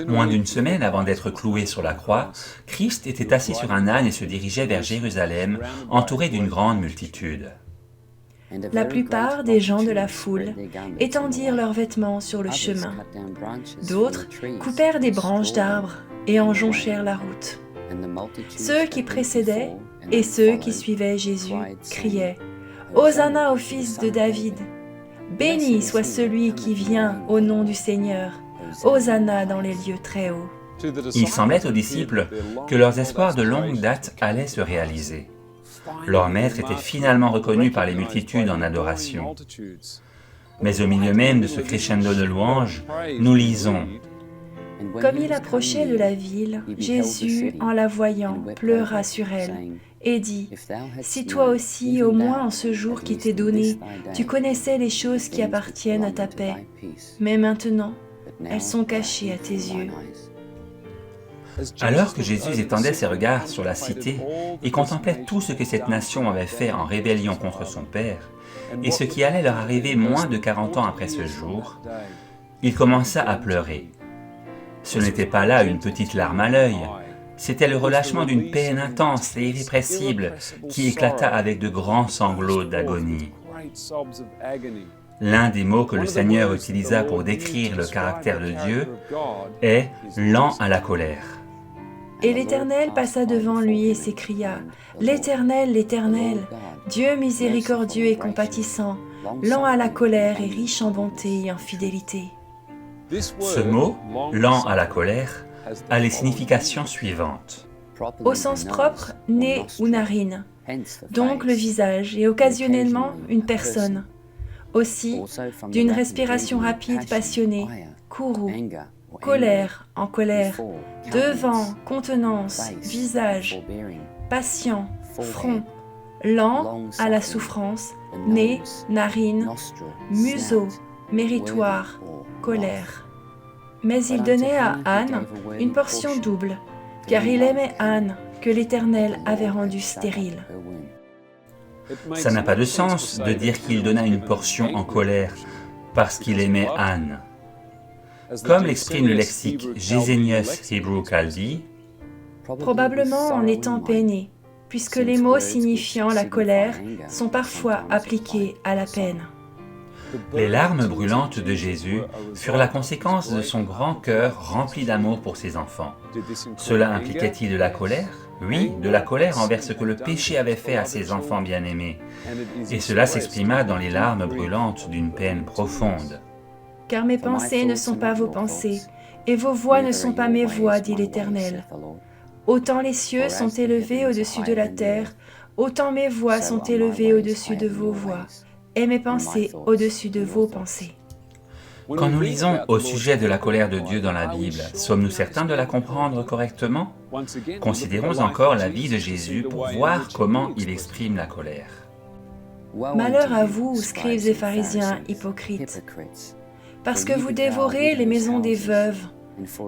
Moins d'une semaine avant d'être cloué sur la croix, Christ était assis sur un âne et se dirigeait vers Jérusalem, entouré d'une grande multitude. La plupart des gens de la foule étendirent leurs vêtements sur le chemin. D'autres coupèrent des branches d'arbres et en jonchèrent la route. Ceux qui précédaient et ceux qui suivaient Jésus criaient « Hosanna au fils de David ! Béni soit celui qui vient au nom du Seigneur ! Hosanna dans les lieux très hauts !» Il semblait aux disciples que leurs espoirs de longue date allaient se réaliser. Leur maître était finalement reconnu par les multitudes en adoration. Mais au milieu même de ce crescendo de louanges, nous lisons « Comme il approchait de la ville, Jésus, en la voyant, pleura sur elle et dit « Si toi aussi, au moins en ce jour qui t'est donné, tu connaissais les choses qui appartiennent à ta paix, mais maintenant, elles sont cachées à tes yeux. » Alors que Jésus étendait ses regards sur la cité et contemplait tout ce que cette nation avait fait en rébellion contre son Père, et ce qui allait leur arriver moins de 40 ans après ce jour, il commença à pleurer. Ce n'était pas là une petite larme à l'œil, c'était le relâchement d'une peine intense et irrépressible qui éclata avec de grands sanglots d'agonie. L'un des mots que le Seigneur utilisa pour décrire le caractère de Dieu est « lent à la colère ». Et l'Éternel passa devant lui et s'écria « L'Éternel, l'Éternel, Dieu miséricordieux et compatissant, lent à la colère et riche en bonté et en fidélité. » Ce mot, « lent à la colère », a les significations suivantes. Au sens propre, nez ou narine, donc le visage et occasionnellement une personne. Aussi, d'une respiration rapide passionnée, courroux, colère, en colère, devant, contenance, visage, patient, front, lent à la souffrance, nez, narine, museau, méritoire, colère. Mais il donnait à Anne une portion double, car il aimait Anne que l'Éternel avait rendue stérile. Ça n'a pas de sens de dire qu'il donna une portion en colère parce qu'il aimait Anne. Comme l'exprime le lexique Gesenius Hebrew Chaldee, probablement en étant peiné, puisque les mots signifiant la colère sont parfois appliqués à la peine. les larmes brûlantes de Jésus furent la conséquence de son grand cœur rempli d'amour pour ses enfants. Cela impliquait-il de la colère? Oui, de la colère envers ce que le péché avait fait à ses enfants bien-aimés. Et cela s'exprima dans les larmes brûlantes d'une peine profonde. Car mes pensées ne sont pas vos pensées, et vos voix ne sont pas mes voix, dit l'Éternel. Autant les cieux sont élevés au-dessus de la terre, autant mes voix sont élevées au-dessus de vos voix, et mes pensées au-dessus de vos pensées. Quand nous lisons au sujet de la colère de Dieu dans la Bible, sommes-nous certains de la comprendre correctement? Considérons encore la vie de Jésus pour voir comment il exprime la colère. Malheur à vous, scribes et pharisiens hypocrites, parce que vous dévorez les maisons des veuves,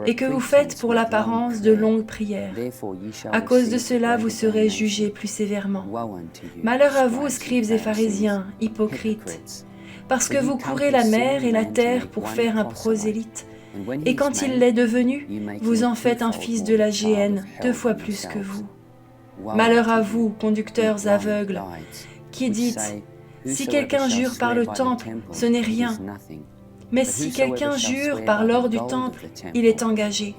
et que vous faites pour l'apparence de longues prières. À cause de cela, vous serez jugés plus sévèrement. Malheur à vous, scribes et pharisiens hypocrites, parce que vous courez la mer et la terre pour faire un prosélyte, et quand il l'est devenu, vous en faites un fils de la géhenne 2 fois plus que vous. Malheur à vous, conducteurs aveugles, qui dites « Si quelqu'un jure par le temple, ce n'est rien. Mais si quelqu'un jure par l'or du temple, il est engagé. »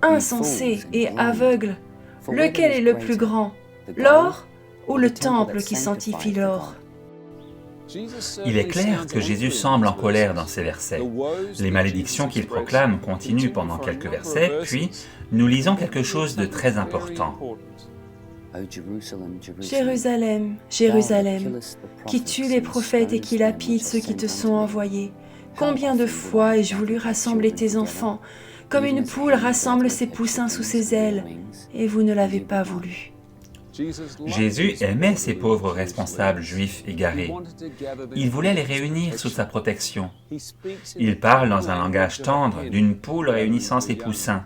Insensé et aveugle, lequel est le plus grand, l'or ou le temple qui sanctifie l'or? Il est clair que Jésus semble en colère dans ces versets. Les malédictions qu'il proclame continuent pendant quelques versets, puis nous lisons quelque chose de très important. Jérusalem, Jérusalem, qui tue les prophètes et qui lapide ceux qui te sont envoyés. Combien de fois ai-je voulu rassembler tes enfants, comme une poule rassemble ses poussins sous ses ailes, et vous ne l'avez pas voulu. Jésus aimait ces pauvres responsables juifs égarés. Il voulait les réunir sous sa protection. Il parle dans un langage tendre d'une poule réunissant ses poussins.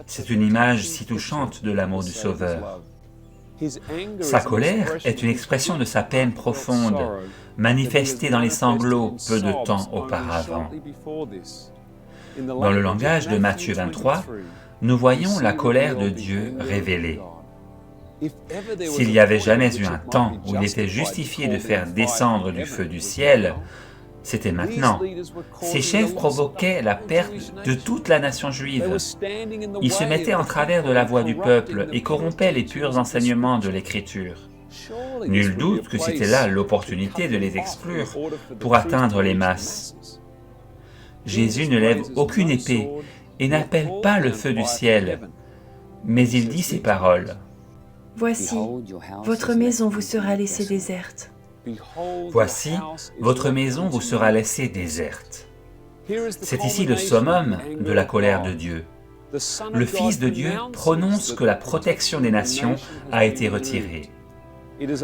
C'est une image si touchante de l'amour du Sauveur. Sa colère est une expression de sa peine profonde, manifestée dans les sanglots peu de temps auparavant. Dans le langage de Matthieu 23, nous voyons la colère de Dieu révélée. S'il y avait jamais eu un temps où il était justifié de faire descendre du feu du ciel, c'était maintenant. Ces chefs provoquaient la perte de toute la nation juive. Ils se mettaient en travers de la voix du peuple et corrompaient les purs enseignements de l'Écriture. Nul doute que c'était là l'opportunité de les exclure pour atteindre les masses. Jésus ne lève aucune épée et n'appelle pas le feu du ciel, mais il dit ces paroles. « Voici, votre maison vous sera laissée déserte. Voici, votre maison vous sera laissée déserte. » C'est ici le summum de la colère de Dieu. Le Fils de Dieu prononce que la protection des nations a été retirée.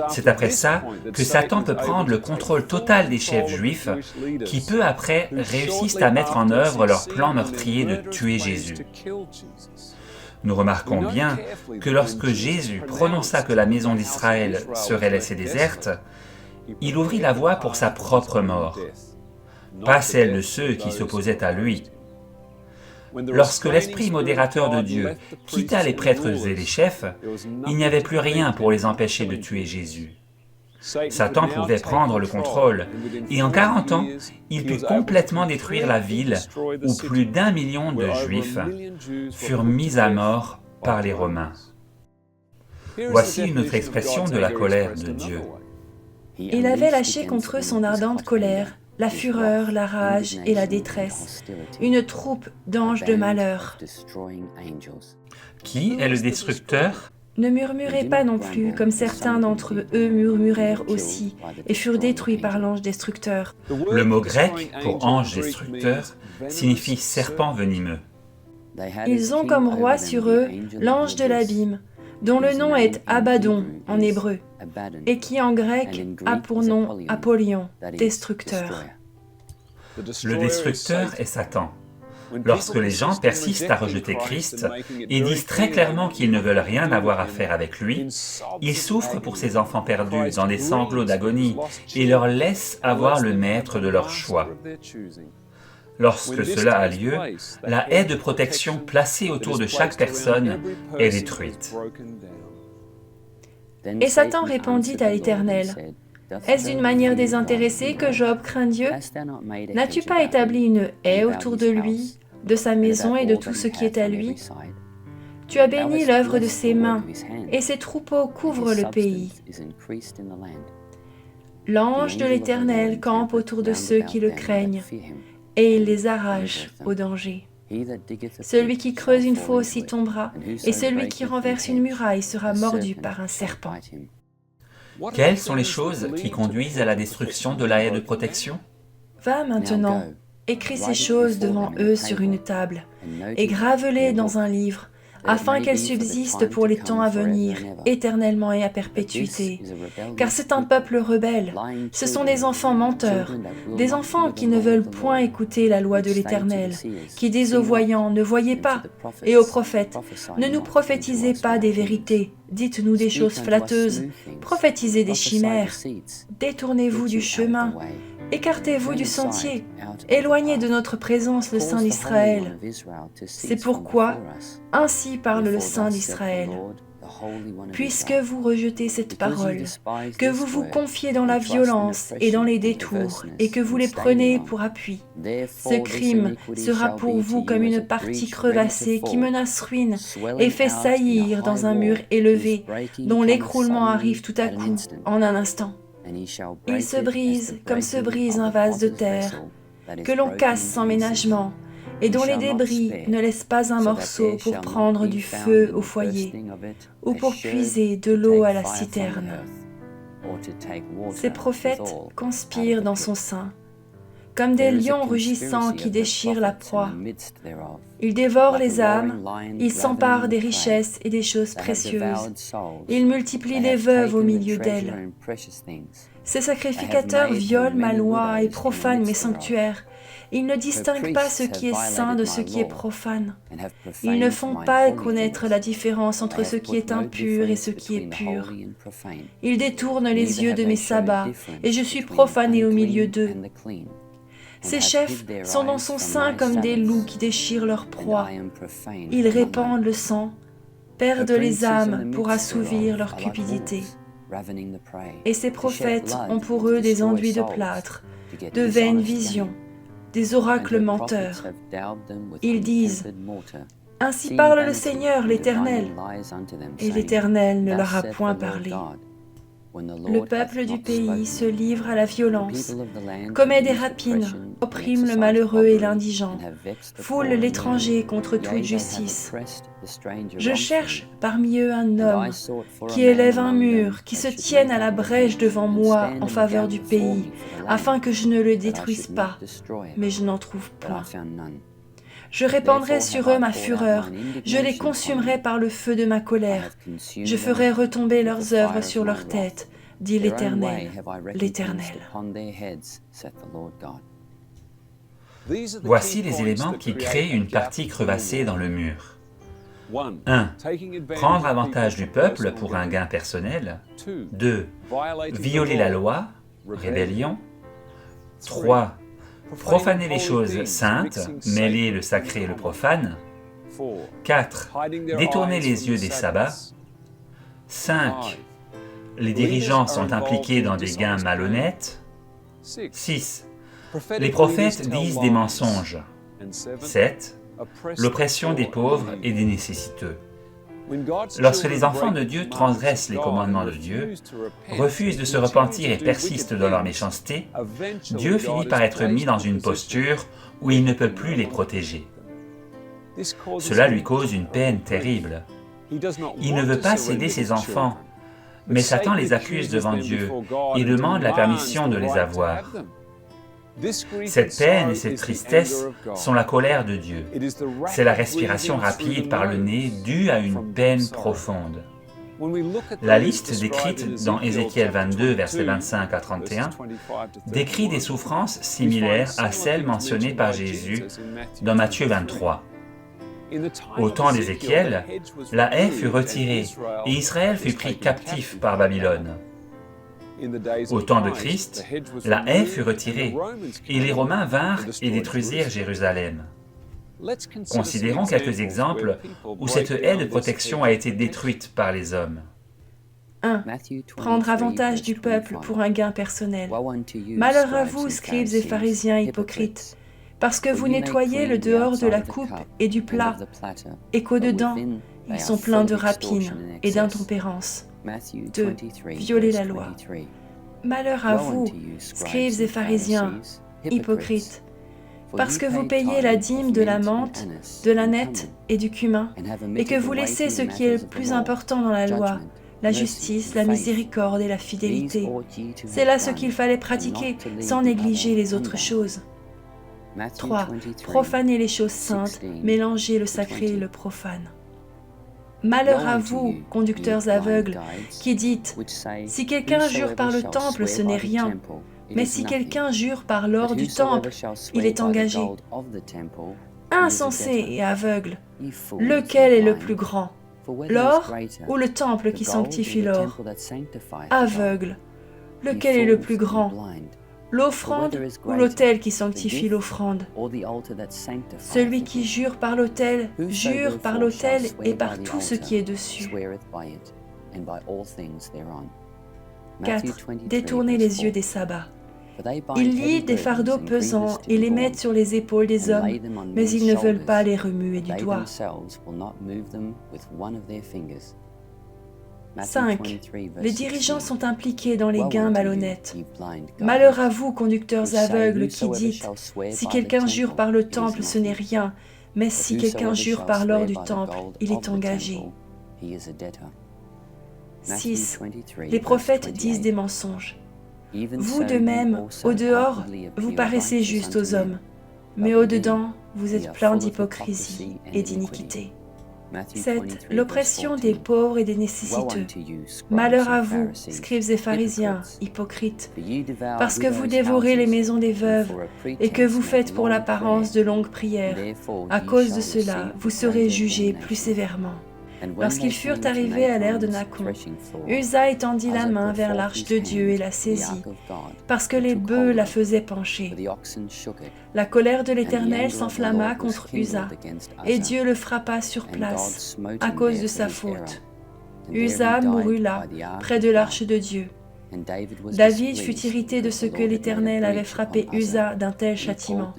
C'est après ça que Satan peut prendre le contrôle total des chefs juifs qui peu après réussissent à mettre en œuvre leur plan meurtrier de tuer Jésus. Nous remarquons bien que lorsque Jésus prononça que la maison d'Israël serait laissée déserte, il ouvrit la voie pour sa propre mort, pas celle de ceux qui s'opposaient à lui. Lorsque l'esprit modérateur de Dieu quitta les prêtres et les chefs, il n'y avait plus rien pour les empêcher de tuer Jésus. Satan pouvait prendre le contrôle, et en 40 ans, il put complètement détruire la ville où plus d'1 million de Juifs furent mis à mort par les Romains. Voici une autre expression de la colère de Dieu. Il avait lâché contre eux son ardente colère, la fureur, la rage et la détresse, une troupe d'anges de malheur. Qui est le destructeur? Ne murmurez pas non plus, comme certains d'entre eux murmurèrent aussi, et furent détruits par l'ange destructeur. Le mot grec pour ange destructeur signifie serpent venimeux. Ils ont comme roi sur eux l'ange de l'abîme, dont le nom est Abaddon en hébreu, et qui en grec a pour nom Apollyon, destructeur. Le destructeur est Satan. Lorsque les gens persistent à rejeter Christ et disent très clairement qu'ils ne veulent rien avoir à faire avec lui, ils souffrent pour ces enfants perdus dans des sanglots d'agonie et leur laissent avoir le maître de leur choix. Lorsque cela a lieu, la haie de protection placée autour de chaque personne est détruite. Et Satan répondit à l'Éternel, « Est-ce d'une manière désintéressée que Job craint Dieu? N'as-tu pas établi une haie autour de lui, de sa maison et de tout ce qui est à lui? Tu as béni l'œuvre de ses mains, et ses troupeaux couvrent le pays. L'ange de l'Éternel campe autour de ceux qui le craignent, et il les arrache au danger. Celui qui creuse une fosse y tombera, et celui qui renverse une muraille sera mordu par un serpent. » Quelles sont les choses qui conduisent à la destruction de la haie de protection? Va maintenant, écris ces choses devant eux sur une table, et grave-les dans un livre, afin qu'elles subsistent pour les temps à venir, éternellement et à perpétuité. Car c'est un peuple rebelle, ce sont des enfants menteurs, des enfants qui ne veulent point écouter la loi de l'Éternel, qui disent aux voyants, ne voyez pas, et aux prophètes, ne nous prophétisez pas des vérités, dites-nous des choses flatteuses, prophétisez des chimères, détournez-vous du chemin, écartez-vous du sentier, éloignez de notre présence le Saint d'Israël. C'est pourquoi, ainsi parle le Saint d'Israël. Puisque vous rejetez cette parole, que vous vous confiez dans la violence et dans les détours, et que vous les prenez pour appui, ce crime sera pour vous comme une partie crevassée qui menace ruine et fait saillir dans un mur élevé, dont l'écroulement arrive tout à coup, en un instant. Il se brise comme se brise un vase de terre, que l'on casse sans ménagement, et dont les débris ne laissent pas un morceau pour prendre du feu au foyer, ou pour puiser de l'eau à la citerne. Ces prophètes conspirent dans son sein, comme des lions rugissants qui déchirent la proie. Ils dévorent les âmes, ils s'emparent des richesses et des choses précieuses. Ils multiplient les veuves au milieu d'elles. Ces sacrificateurs violent ma loi et profanent mes sanctuaires. Ils ne distinguent pas ce qui est saint de ce qui est profane. Ils ne font pas connaître la différence entre ce qui est impur et ce qui est pur. Ils détournent les yeux de mes sabbats, et je suis profané au milieu d'eux. Ses chefs sont dans son sein comme des loups qui déchirent leur proie. Ils répandent le sang, perdent les âmes pour assouvir leur cupidité. Et ces prophètes ont pour eux des enduits de plâtre, de vaines visions, des oracles menteurs. Ils disent « Ainsi parle le Seigneur, l'Éternel », et l'Éternel ne leur a point parlé. Le peuple du pays se livre à la violence, commet des rapines, opprime le malheureux et l'indigent, foule l'étranger contre toute justice. Je cherche parmi eux un homme qui élève un mur, qui se tienne à la brèche devant moi en faveur du pays, afin que je ne le détruise pas, mais je n'en trouve point. Je répandrai sur eux ma fureur, je les consumerai par le feu de ma colère, je ferai retomber leurs œuvres sur leurs têtes, dit l'Éternel, l'Éternel. Voici les éléments qui créent une partie crevassée dans le mur. 1. Prendre avantage du peuple pour un gain personnel. 2. Violer la loi, rébellion. 3. Profaner les choses saintes, mêler le sacré et le profane. 4. Détourner les yeux des sabbats. 5. Les dirigeants sont impliqués dans des gains malhonnêtes. 6. Les prophètes disent des mensonges. 7. L'oppression des pauvres et des nécessiteux. Lorsque les enfants de Dieu transgressent les commandements de Dieu, refusent de se repentir et persistent dans leur méchanceté, Dieu finit par être mis dans une posture où il ne peut plus les protéger. Cela lui cause une peine terrible. Il ne veut pas céder ses enfants, mais Satan les accuse devant Dieu et demande la permission de les avoir. Cette peine et cette tristesse sont la colère de Dieu. C'est la respiration rapide par le nez due à une peine profonde. La liste décrite dans Ézéchiel 22, versets 25 à 31, décrit des souffrances similaires à celles mentionnées par Jésus dans Matthieu 23. Au temps d'Ézéchiel, la haie fut retirée et Israël fut pris captif par Babylone. Au temps de Christ, la haie fut retirée et les Romains vinrent et détruisirent Jérusalem. Considérons quelques exemples où cette haie de protection a été détruite par les hommes. 1. Prendre avantage du peuple pour un gain personnel. Malheur à vous, scribes et pharisiens hypocrites, parce que vous nettoyez le dehors de la coupe et du plat, et qu'au-dedans, ils sont pleins de rapines et d'intempérance. 2. Violer la loi. Malheur à vous, scribes et pharisiens, hypocrites, parce que vous payez la dîme de la menthe, de l'âneth et du cumin, et que vous laissez ce qui est le plus important dans la loi, la justice, la miséricorde et la fidélité. C'est là ce qu'il fallait pratiquer, sans négliger les autres choses. 3. Profaner les choses saintes, mélanger le sacré et le profane. Malheur à vous, conducteurs aveugles, qui dites « Si quelqu'un jure par le temple, ce n'est rien, mais si quelqu'un jure par l'or du temple, il est engagé. » Insensé et aveugle, lequel est le plus grand, l'or ou le temple qui sanctifie l'or? Aveugle, lequel est le plus grand, l'offrande ou l'autel qui sanctifie l'offrande? Celui qui jure par l'autel et par tout ce qui est dessus. 4. Détourner les yeux des sabbats. Ils lient des fardeaux pesants et les mettent sur les épaules des hommes, mais ils ne veulent pas les remuer du doigt. 5. Les dirigeants sont impliqués dans les gains malhonnêtes. Malheur à vous, conducteurs aveugles, qui dites « Si quelqu'un jure par le temple, ce n'est rien, mais si quelqu'un jure par l'or du temple, il est engagé. » 6. Les prophètes disent des mensonges. Vous de même, au dehors, vous paraissez justes aux hommes, mais au dedans, vous êtes pleins d'hypocrisie et d'iniquité. 7. L'oppression des pauvres et des nécessiteux. Malheur à vous, scribes et pharisiens, hypocrites, parce que vous dévorez les maisons des veuves et que vous faites pour l'apparence de longues prières. À cause de cela, vous serez jugés plus sévèrement. Lorsqu'ils furent arrivés à l'ère de Nacon, Uza étendit la main vers l'arche de Dieu et la saisit, parce que les bœufs la faisaient pencher. La colère de l'Éternel s'enflamma contre Uza, et Dieu le frappa sur place, à cause de sa faute. Uza mourut là, près de l'arche de Dieu. David fut irrité de ce que l'Éternel avait frappé Uza d'un tel châtiment,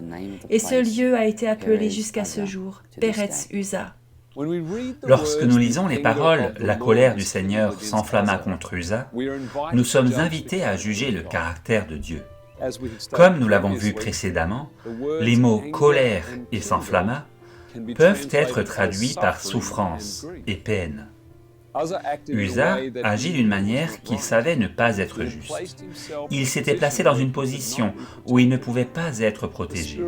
et ce lieu a été appelé jusqu'à ce jour Péretz Uza. Lorsque nous lisons les paroles « La colère du Seigneur s'enflamma contre Uza », nous sommes invités à juger le caractère de Dieu. Comme nous l'avons vu précédemment, les mots « colère » et « s'enflamma » peuvent être traduits par « souffrance » et « peine ». Uza agit d'une manière qu'il savait ne pas être juste. Il s'était placé dans une position où il ne pouvait pas être protégé.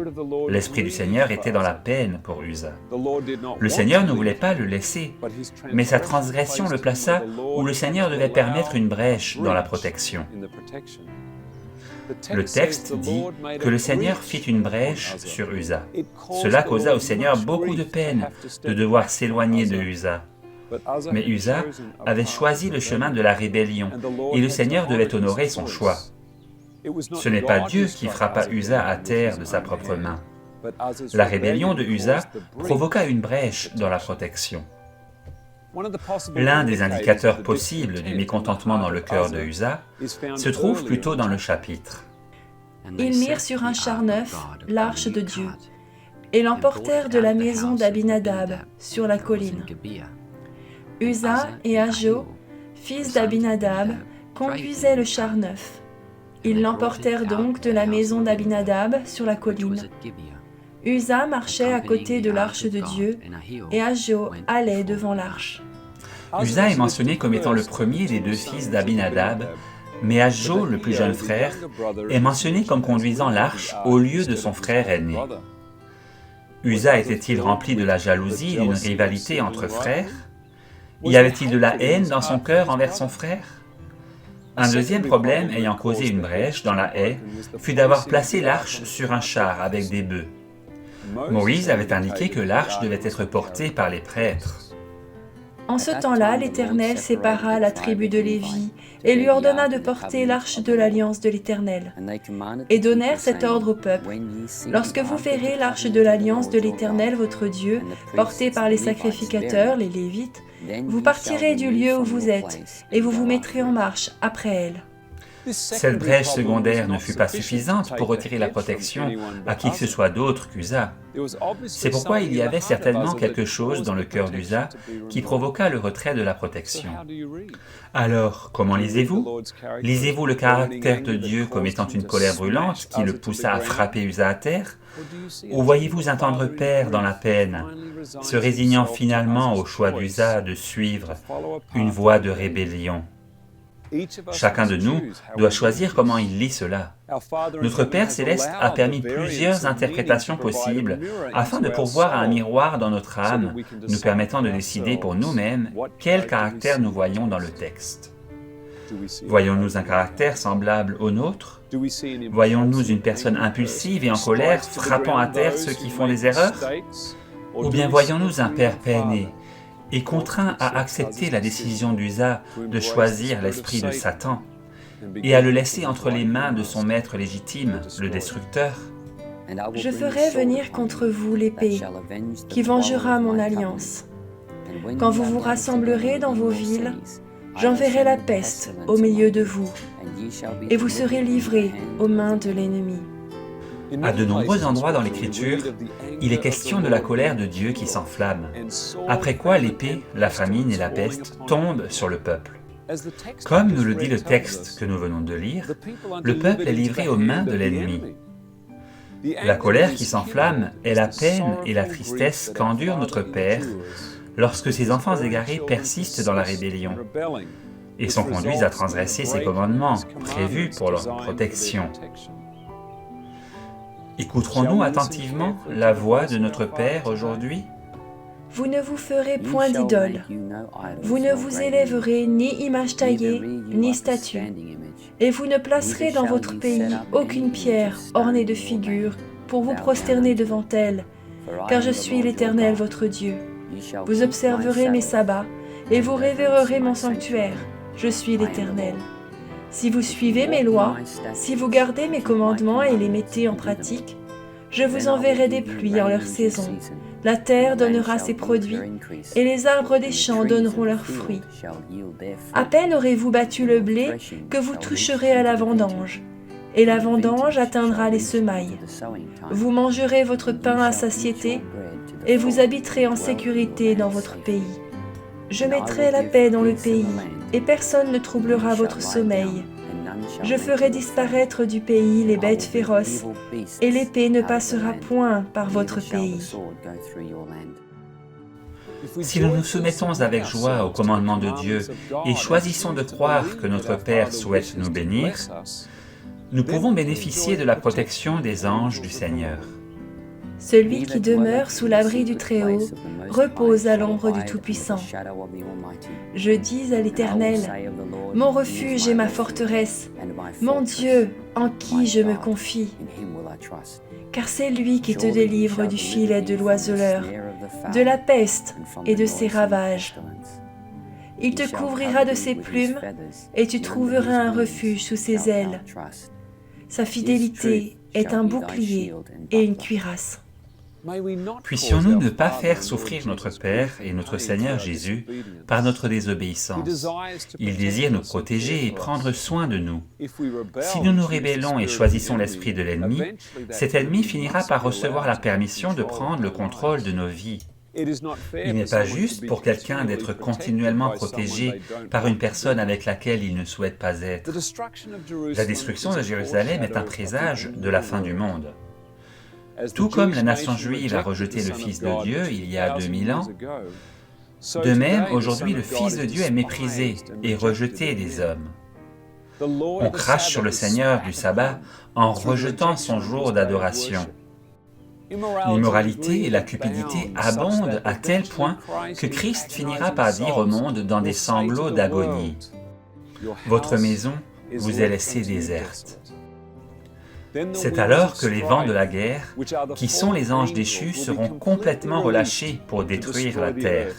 L'Esprit du Seigneur était dans la peine pour Uza. Le Seigneur ne voulait pas le laisser, mais sa transgression le plaça où le Seigneur devait permettre une brèche dans la protection. Le texte dit que le Seigneur fit une brèche sur Uza. Cela causa au Seigneur beaucoup de peine de devoir s'éloigner de Uza. Mais Uza avait choisi le chemin de la rébellion, et le Seigneur devait honorer son choix. Ce n'est pas Dieu qui frappa Uza à terre de sa propre main. La rébellion de Uza provoqua une brèche dans la protection. L'un des indicateurs possibles du mécontentement dans le cœur de Uza se trouve plutôt dans le chapitre. Ils mirent sur un char neuf l'arche de Dieu, et l'emportèrent de la maison d'Abinadab sur la colline. Uza et Ahio, fils d'Abinadab, conduisaient le char neuf. Ils l'emportèrent donc de la maison d'Abinadab sur la colline. Uza marchait à côté de l'arche de Dieu, et Ahio allait devant l'arche. Uza est mentionné comme étant le premier des deux fils d'Abinadab, mais Ahio, le plus jeune frère, est mentionné comme conduisant l'arche au lieu de son frère aîné. Uza était-il rempli de la jalousie et d'une rivalité entre frères? Y avait-il de la haine dans son cœur envers son frère? Un deuxième problème ayant causé une brèche dans la haie fut d'avoir placé l'arche sur un char avec des bœufs. Moïse avait indiqué que l'arche devait être portée par les prêtres. En ce temps-là, l'Éternel sépara la tribu de Lévi et lui ordonna de porter l'arche de l'alliance de l'Éternel. Et donnèrent cet ordre au peuple: lorsque vous verrez l'arche de l'alliance de l'Éternel votre Dieu, portée par les sacrificateurs, les Lévites, vous partirez du lieu où vous êtes, et vous vous mettrez en marche après elle. Cette brèche secondaire ne fut pas suffisante pour retirer la protection à qui que ce soit d'autre qu'Uza. C'est pourquoi il y avait certainement quelque chose dans le cœur d'Uza qui provoqua le retrait de la protection. Alors, comment lisez-vous? Lisez-vous le caractère de Dieu comme étant une colère brûlante qui le poussa à frapper Uza à terre? Ou voyez-vous un tendre père dans la peine, se résignant finalement au choix d'Uza de suivre une voie de rébellion? Chacun de nous doit choisir comment il lit cela. Notre Père Céleste a permis plusieurs interprétations possibles afin de pourvoir un miroir dans notre âme, nous permettant de décider pour nous-mêmes quel caractère nous voyons dans le texte. Voyons-nous un caractère semblable au nôtre? Voyons-nous une personne impulsive et en colère, frappant à terre ceux qui font des erreurs? Ou bien voyons-nous un Père peiné et contraint à accepter la décision d'Uza de choisir l'esprit de Satan et à le laisser entre les mains de son maître légitime, le destructeur? Je ferai venir contre vous l'épée, qui vengera mon alliance. Quand vous vous rassemblerez dans vos villes, j'enverrai la peste au milieu de vous, et vous serez livrés aux mains de l'ennemi. À de nombreux endroits dans l'Écriture, il est question de la colère de Dieu qui s'enflamme, après quoi l'épée, la famine et la peste tombent sur le peuple. Comme nous le dit le texte que nous venons de lire, le peuple est livré aux mains de l'ennemi. La colère qui s'enflamme est la peine et la tristesse qu'endure notre Père lorsque ses enfants égarés persistent dans la rébellion et sont conduits à transgresser ses commandements prévus pour leur protection. Écouterons-nous attentivement la voix de notre Père aujourd'hui? Vous ne vous ferez point d'idole. Vous ne vous élèverez ni image taillée, ni statue. Et vous ne placerez dans votre pays aucune pierre ornée de figures pour vous prosterner devant elle, car je suis l'Éternel votre Dieu. Vous observerez mes sabbats et vous révérerez mon sanctuaire. Je suis l'Éternel. Si vous suivez mes lois, si vous gardez mes commandements et les mettez en pratique, je vous enverrai des pluies en leur saison. La terre donnera ses produits, et les arbres des champs donneront leurs fruits. À peine aurez-vous battu le blé que vous toucherez à la vendange, et la vendange atteindra les semailles. Vous mangerez votre pain à satiété, et vous habiterez en sécurité dans votre pays. Je mettrai la paix dans le pays, et personne ne troublera votre sommeil. Je ferai disparaître du pays les bêtes féroces, et l'épée ne passera point par votre pays. Si nous nous soumettons avec joie au commandement de Dieu et choisissons de croire que notre Père souhaite nous bénir, nous pouvons bénéficier de la protection des anges du Seigneur. Celui qui demeure sous l'abri du Très-Haut repose à l'ombre du Tout-Puissant. Je dis à l'Éternel, mon refuge et ma forteresse, mon Dieu en qui je me confie. Car c'est lui qui te délivre du filet de l'oiseleur, de la peste et de ses ravages. Il te couvrira de ses plumes et tu trouveras un refuge sous ses ailes. Sa fidélité est un bouclier et une cuirasse. Puissions-nous ne pas faire souffrir notre Père et notre Seigneur Jésus par notre désobéissance. Il désire nous protéger et prendre soin de nous. Si nous nous rébellons et choisissons l'esprit de l'ennemi, cet ennemi finira par recevoir la permission de prendre le contrôle de nos vies. Il n'est pas juste pour quelqu'un d'être continuellement protégé par une personne avec laquelle il ne souhaite pas être. La destruction de Jérusalem est un présage de la fin du monde. Tout comme la nation juive a rejeté le Fils de Dieu il y a 2000 ans, de même, aujourd'hui, le Fils de Dieu est méprisé et rejeté des hommes. On crache sur le Seigneur du sabbat en rejetant son jour d'adoration. L'immoralité et la cupidité abondent à tel point que Christ finira par dire au monde dans des sanglots d'agonie, « Votre maison vous est laissée déserte. » C'est alors que les vents de la guerre, qui sont les anges déchus, seront complètement relâchés pour détruire la terre.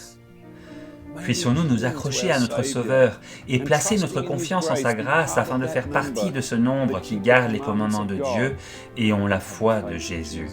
Puissions-nous nous accrocher à notre Sauveur et placer notre confiance en sa grâce afin de faire partie de ce nombre qui garde les commandements de Dieu et ont la foi de Jésus.